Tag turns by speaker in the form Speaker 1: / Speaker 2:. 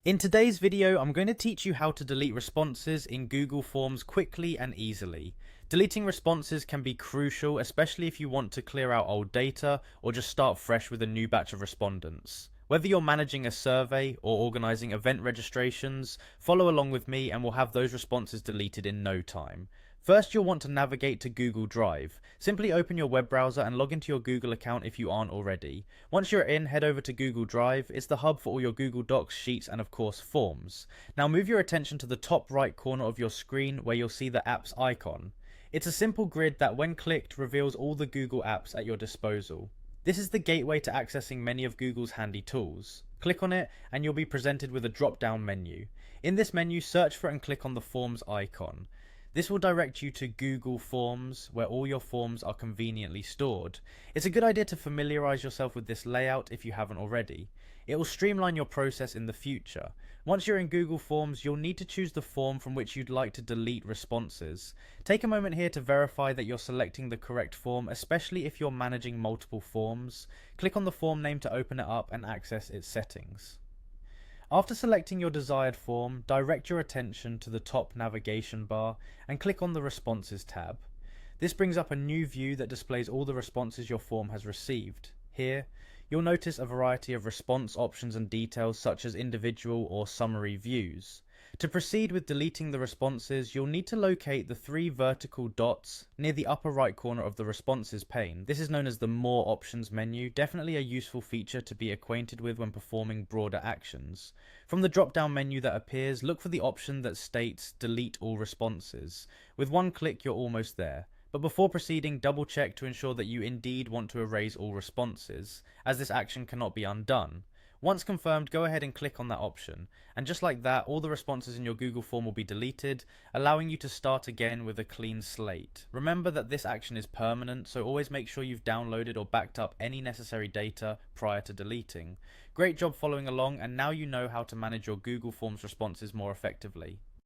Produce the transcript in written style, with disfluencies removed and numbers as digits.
Speaker 1: In today's video, I'm going to teach you how to delete responses in Google Forms quickly and easily. Deleting responses can be crucial, especially if you want to clear out old data or just start fresh with a new batch of respondents. Whether you're managing a survey or organizing event registrations, follow along with me and we'll have those responses deleted in no time. First, you'll want to navigate to Google Drive. Simply open your web browser and log into your Google account if you aren't already. Once you're in, head over to Google Drive. It's the hub for all your Google Docs, Sheets, and of course Forms. Now move your attention to the top right corner of your screen where you'll see the apps icon. It's a simple grid that when clicked reveals all the Google apps at your disposal. This is the gateway to accessing many of Google's handy tools. Click on it and you'll be presented with a drop-down menu. In this menu, search for and click on the Forms icon. This will direct you to Google Forms, where all your forms are conveniently stored. It's a good idea to familiarize yourself with this layout if you haven't already. It will streamline your process in the future. Once you're in Google Forms, you'll need to choose the form from which you'd like to delete responses. Take a moment here to verify that you're selecting the correct form, especially if you're managing multiple forms. Click on the form name to open it up and access its settings. After selecting your desired form, direct your attention to the top navigation bar and click on the Responses tab. This brings up a new view that displays all the responses your form has received. Here, you'll notice a variety of response options and details such as individual or summary views. To proceed with deleting the responses, you'll need to locate the three vertical dots near the upper right corner of the Responses pane. This is known as the More Options menu, definitely a useful feature to be acquainted with when performing broader actions. From the drop-down menu that appears, look for the option that states Delete All Responses. With one click, you're almost there. But before proceeding, double check to ensure that you indeed want to erase all responses, as this action cannot be undone. Once confirmed, go ahead and click on that option, and just like that, all the responses in your Google form will be deleted, allowing you to start again with a clean slate. Remember that this action is permanent, so always make sure you've downloaded or backed up any necessary data prior to deleting. Great job following along, and now you know how to manage your Google Forms responses more effectively.